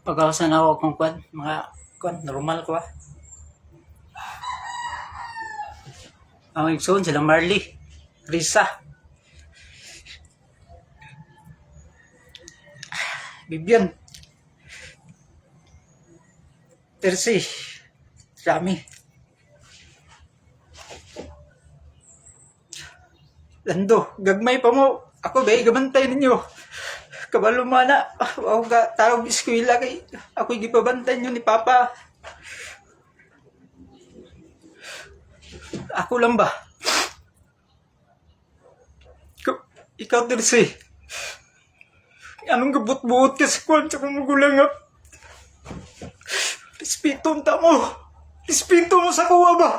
Pagkawasan ako kung kwan, mga kwan, normal ko ah. Ang igsoon sila Marley, Risa, Bibian, Percy, Rami, Lando, gagmay pa mo. Ako ba, gabantay ninyo. Kabalo mana, ako ka tawag eskwela kay ako gipabantay nyo ni Papa. Ako lang ba? Ikaw Tersi. Anong gabut-buot ka sa kwan sa kumugulang nga? Respeto unta mo. Respeto mo sa kuwa ba?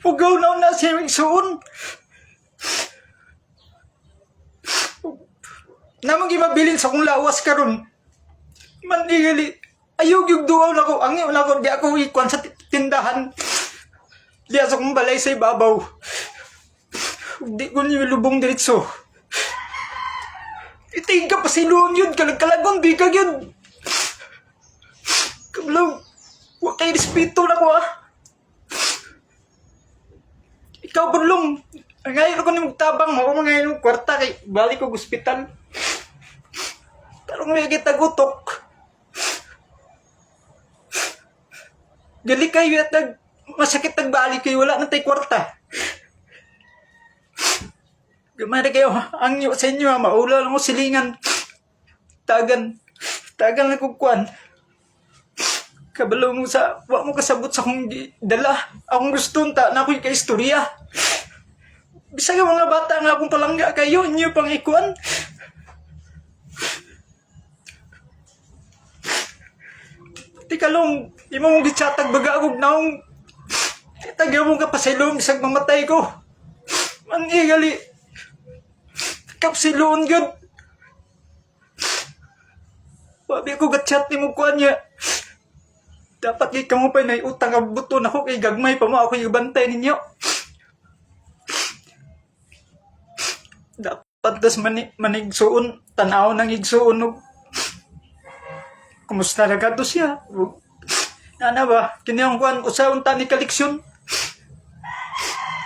Pugaw na siya yung igsoon. Namang gimabilin sa kong lawas karon. Mandigali. Ayog yung duaw na ko. Ang yun ako, di ako ikwan sa tindahan. Di sa kong balay sa ibabaw. Di ko niyo lubong diritso. Iting ka pa siluon yun. Kalag-kalagon, di ka yun. Kablaw. Huwag kayo respeto na ko ah. Ikaw Burlong. Ngayon ako ni magtabang mo. Ngayon yung kwarta kay balik ko hospital. Pero may kita gutok. Gali kayo at masakit nagbalik kayo. Wala na tayo kwarta. Gamari kayo. Ang nyo sa inyo ha. Maula lang mo silingan. Tagan na kukuan. Kabalo mo sa, wak mo kasabot sa kong dala. Akong gusto na ako'y kaistorya. Bisa ka mga bata nga akong palangga kayo, inyo pang ikuan. Tika long, di mo mong gitsatag bagagog naong titagyaw mo ka pa sa ilong, isang mamatay ko. Manigali. Kapsiloon good. Wabi ko gatchat ni mo kuan niya. Dapat ikaw mo pa na utang ang buto na ako kay gagmay pa mo ako yung bantay ninyo. Dapat das manigsuon, tanaw ng igsuon. Kumusta na ka to siya? Ano ba? Kiniyang kuhan, usaon ta ni kaliksyon.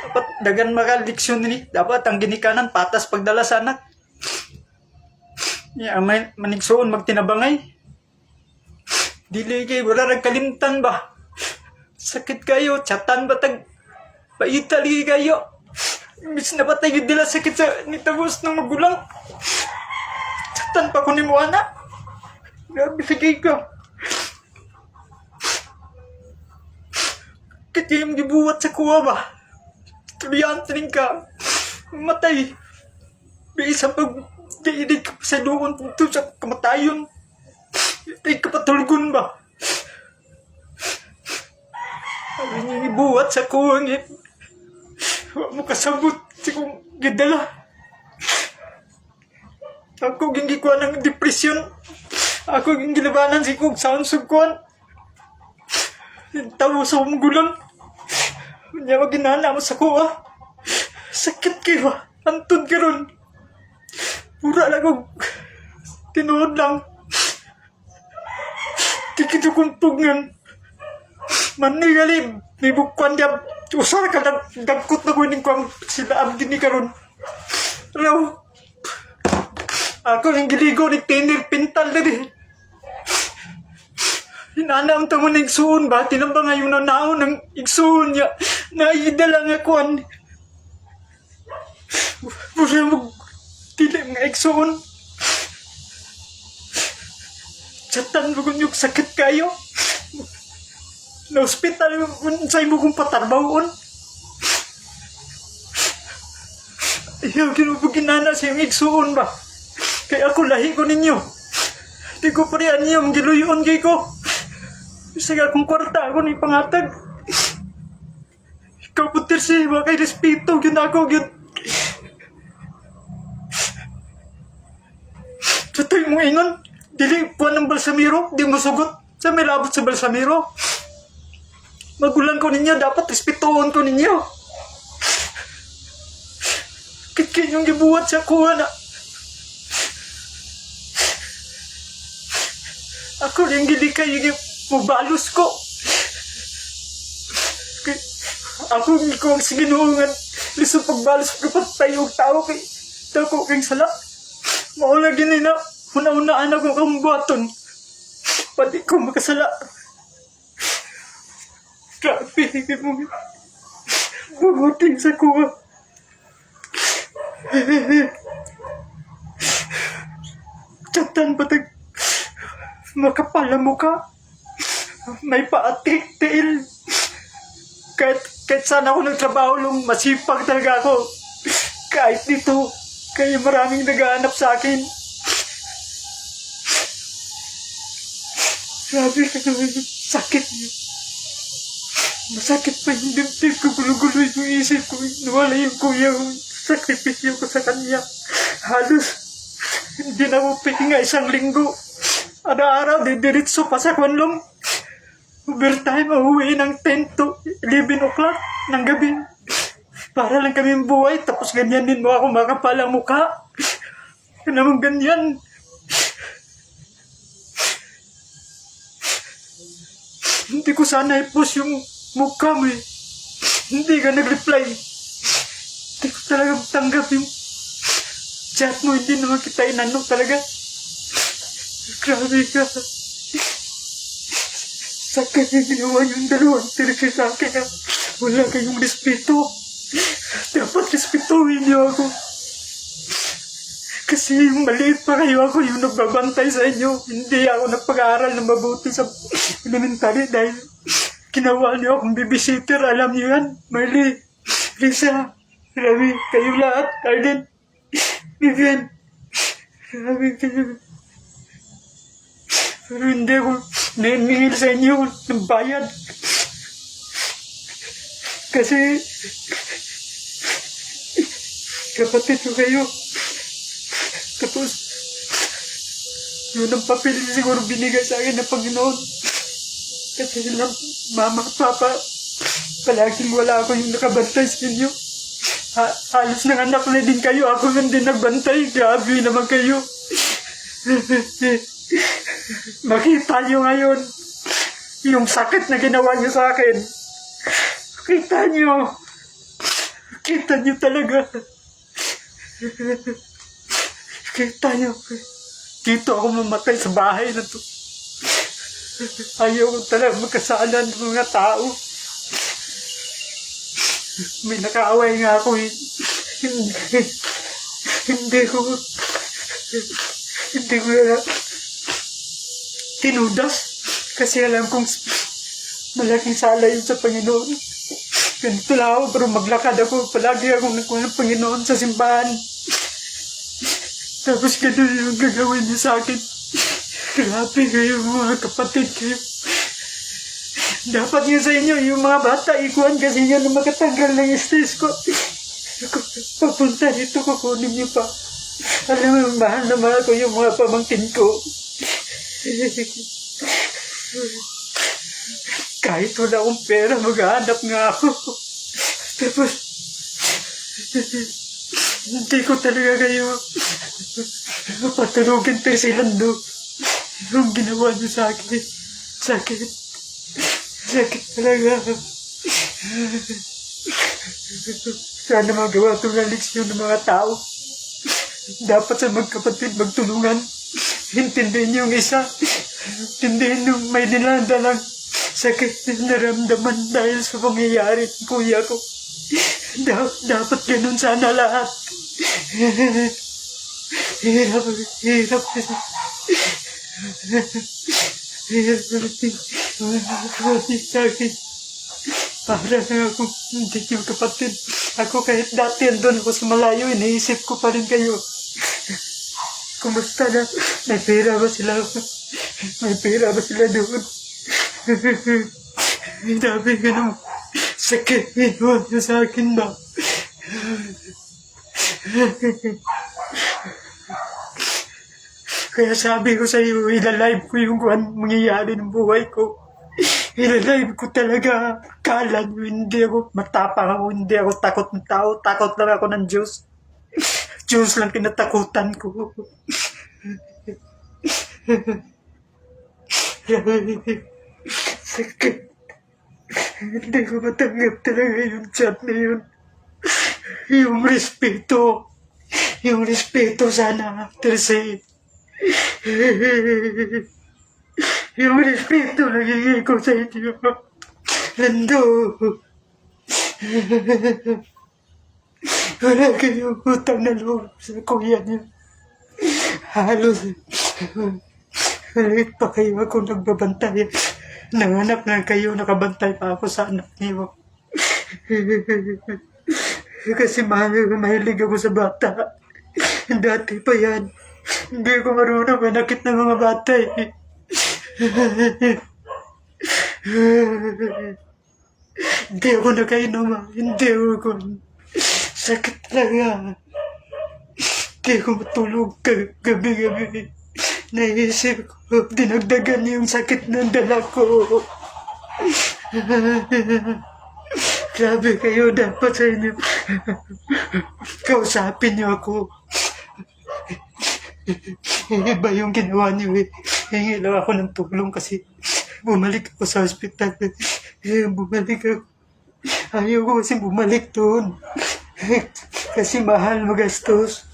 Dapat dagan makaliksyon ni. Dapat ang ginikanan, patas pagdala sa anak. May manigsuon, magtinabangay. Dili kayo, wala nagkalimtan ba? Sakit kayo, chatan ba tag paitali kayo? Imbis na ba tayo dila sakit sa nitagos ng magulang? Chatan pa ko ni mo anak. Grabe sige ka. Kaya yung gibuhat sa kuha ba? Tuliante rin ka. Matay. Bisa pag diidig ka pa sa doon ito sa kamatayon. Tay kapatulgon ba? Sabi niya ibuhat sa kuwang eh. Huwag mo kasabot si kong gidala. Ako gingikuan ng depresyon. Ako gingilabanan si kong sound sugkuan. Tawo sa umugulang. Kanya maginana mo sa kuwa. Sakit kayo. Antod ka ron. Pura lang kong tinuod lang. Tikito kong tugngan. Manigali, may bukwan niya. Usara ka, dagkot na ko yung kwang sila abdi ni karon. Raw. Ako yung giligo ni Tinir Pintal na din. Hinana ang tamo ng igsuon ba? Tinamba nga yung nanaon ng igsuon niya. Naidala nga kwan. Pura mo, tila mga igsuon. Chatan mo kung yung sakit kayo. Na hospital sa'yo mo kong patarbawon. Ayaw ginubuginana sa yung igsuon ba? Kaya ako lahi ko ninyo. Di ko parihan niyo ang giluyon kay ko. Isa ka kong kwarta ako ni pangatag. Ikaw po Tersi, wakay respeto yun ako yun. Tutoy mo ingon. Dili puan ng balsamiro, di mo sugot sa may labot sa balsamiro. Magulang ko ninyo, dapat respetuon ko ninyo. Kaya yung gibuhat sa kuha na Ako rin gili kayo yung mubalos ko. Ako hindi ko ang siginuungan. Lisong pagbalos ko patay yung tao kay dako kayong sala. Maula gini na una-unaan ako kang buhaton. Pati ko makasala. Grabe mo. Mabuting sa kuha. Chatan patag makapal na mukha. May paatik-tiil. Kahit saan ako nagtrabaho lang, masipag talaga ako. Kahit dito, kaya maraming naghahanap sa akin. Grabe ka naman, sakit niyo. Masakit pa yung dibdib ko, gulo-gulo yung isip ko. Nawala yung kuya ko, sakripisyo ko sa kanya. Halos, hindi na ako pahinga 1 linggo. Araw-araw, didiritso pa sa kwanlong. Overtime, uuwi ng 10 to 11 o'clock ng gabi. Para lang kami buhay, tapos ganyanin mo ako makapalang mukha. Yan naman ganyan. Hindi ko sana i-post yung mukha mo eh. Hindi ka nag-reply. Hindi ko talaga tanggap yung chat mo. Hindi naman kita inanong talaga. Grabe ka. Sakit yung ginawa yung dalawang tirisi sa akin. Wala kayong respeto. Dapat respetuhin niyo ako. Kasi yung maliit pa kayo, ako yung nagbabantay sa inyo. Hindi ako nagpag-aaral na mabuti sa elementary dahil ginawa niyo akong babysitter. Alam niyo yan. Marley, Lisa, Ravi, kayo lahat. Arden, Vivian. Grabe kayo. Pero hindi ako naningil sa inyo ng bayad. Kasi kapatid ko kayo. Tapos yun ang papel siguro binigay sa akin ng Panginoon. Kasi lang mama at papa palaging wala ako yung nakabantay sa inyo. Halos ng anak na din kayo. Ako man din nagbantay. Grabe naman kayo. Makita nyo ngayon yung sakit na ginawa nyo sa akin. Kita nyo talaga. Kita nyo. Dito ako mamatay sa bahay na to. Ayaw ko talaga magkasala ng mga tao. May nakaaway nga ako eh. Hindi ko tinudas kasi alam kong malaking sala yun sa Panginoon. Ganito lang ako pero maglakad ako. Palagi akong nakuha ng Panginoon sa simbahan. Tapos ganun yung gagawin niyo sa akin. Grabe kayo mga kapatid kayo. Dapat yun sa inyo yung mga bata ikuhan kasi yun na makatanggal ng stress ko. Papunta dito kukunin niyo pa. Alam mo, mahal na mahal ko yung mga pamangkin ko. Kahit wala akong pera, maghahanap nga ako. Tapos, hindi ko talaga kayo patulugin tayo silang do. Yung ginawa niyo sa akin. Sakit talaga. Sana magawa ito ng leksyon ng mga tao. Dapat sa magkapatid magtulungan. Intindihin yung isa. Intindihin yung may nilandalang sakit na naramdaman dahil sa pangyayari ng kuya ko. Dapat ganun sana lahat. Hirap. Sakit. Para na akong hindi yung kapatid. Ako kahit dati andun ako sa malayo, iniisip ko pa rin kayo. Kumusta na? May pera ba sila? May pera ba sila doon? Dami ka nung sakit inuwan niyo sa akin ba? Kaya sabi ko sa iyo, ilalive ko yung mangyayari ng buhay ko. Ilalive ko talaga. Kala nyo, hindi ako matapang ako, hindi ako takot ng tao. Takot lang ako ng Diyos. Diyos lang kinatakutan ko. Sakit. Hindi ko matanggap talaga yung chat na yun. Yung respeto. Yung respeto sana, Terse. Yung respeto nagiging ko sa inyo. Lando. Wala kayong utang na loob sa kuya niyo. Halos. Maliit pa kayo ako nagbabantay. Nanganak na kayo, nakabantay pa ako sa anak niyo. Kasi mahilig ako sa bata. Dati pa yan. Hindi ko marunong manakit ng mga bata eh. Hindi ako nakainom. Hindi ako. Sakit talaga. Hindi ako matulog gabi-gabi. Naisip ko, dinagdagan yung sakit ng dala ko. Grabe kayo, dapat sa inyo. Kausapin niyo ako. Iba yung ginawa niyo eh. Hingi lang ako ng tulong kasi bumalik ako sa hospital. Bumalik ako. Ayaw ko kasi bumalik doon. Kasi mahal magastos.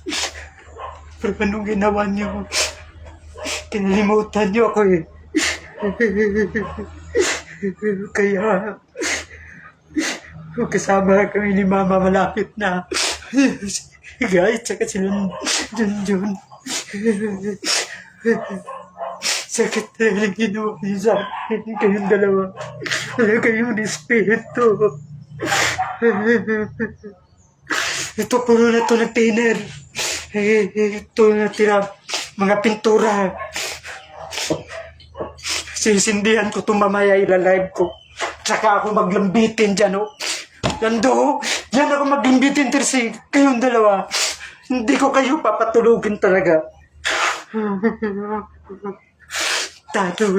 Pero anong ginawa niyo? Kinalimutan niyo ako eh. Kaya kasama kami ni Mama malapit na. Guys, tsaka sila Junjun. Sakit na yung ginawa niyo sa akin. Kayong dalawa. Wala kayong respeto. Ito puro na ito ng thinner. Ito na tira. Mga pintura. Sisindihan ko ito mamaya ilalive ko. Tsaka ako maglambitin dyan, oh. Lando, dyan ako maglambitin, Terse. Kayong dalawa. Hindi ko kayo papatulugin talaga. Tato,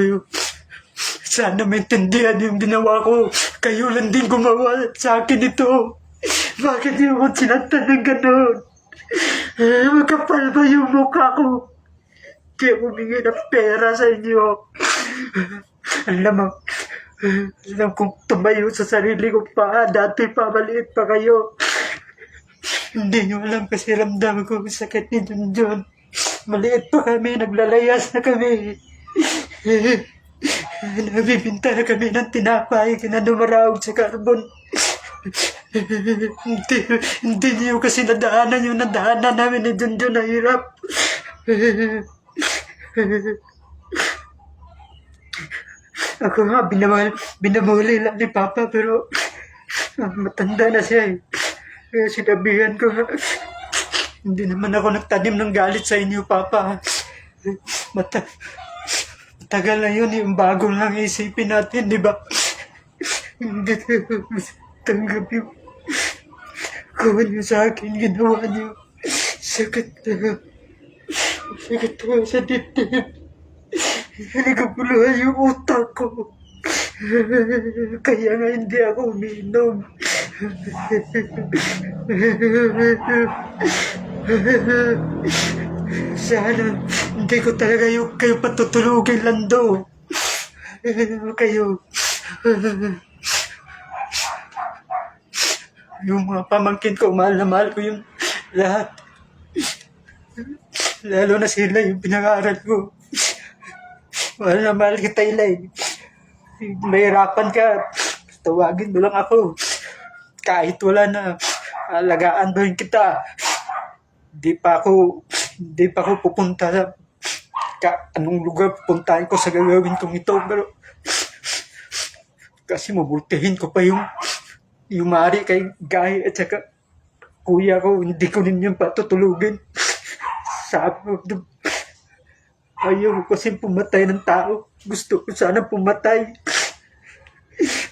sana maintindihan yung ginawa ko. Kayo lang din gumawa sa akin ito. Bakit yung mo sinaktan ng ganon? Magkapal ba yung mukha ko? Kaya humingi ng pera sa inyo. Alam kong tumayo sa sarili ko pa. Dati pa, maliit pa kayo. Hindi nyo alam kasi ramdam ko sakit ni Junjun. Maliit pa kami, naglalayas na kami. Nabibinta na kami ng tinapay, kinadumaraog sa carbon. Hindi niyo kasi nadaanan yung nadaanan namin ni Junjun na hirap. Ako nga, binamuli lang ni Papa pero matanda na siya eh. Kaya sinabihan ko nga, hindi naman ako nagtanim ng galit sa inyo, Papa. Matagal na yun, yung bago lang isipin natin, di ba? Hindi ko tanggap yung kung ano sa akin ginawa niyo. Sakit na. Sakit na sa dibdib. Nagaguluhan yung utak ko. Kaya nga hindi ako umiinom. Sana hindi ko talaga kayo patutulugin, Lando. Kayo. Yung mga pamangkin ko, mahal na mahal ko yung lahat. Lalo na sila yung pinag-aaral ko. Mahal na mahal kita, Ilay. Mahirapan ka, tawagin mo lang ako. Kahit wala na, alagaan ba rin kita. Di pa ako pupunta sa anong lugar pupuntahin ko sa gagawin kong ito. Pero kasi mabultihin ko pa yung mari kay Guy at saka kuya ko, hindi ko ninyong patutulugin. Sabi ko, ayaw ko kasi pumatay ng tao. Gusto ko sana pumatay.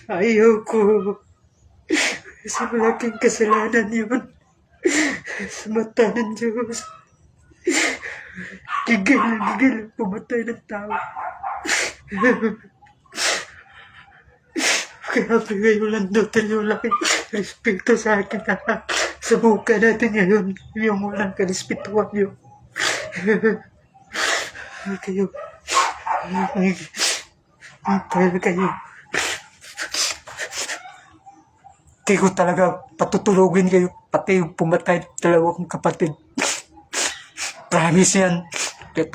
Ayaw ko. Kasi malaking kasalanan yun. Sa mata ng Diyos. Gigil pumatay ng tao. Kaya kayo lang doon yung laking respeto sa akin. Subukan natin ngayon yung walang karespetuhan yun. Kayo Tagal kayo. Kaya ko talaga patutulugin kayo, pati yung pumatay dalawa kong kapatid. Promise yan. Kahit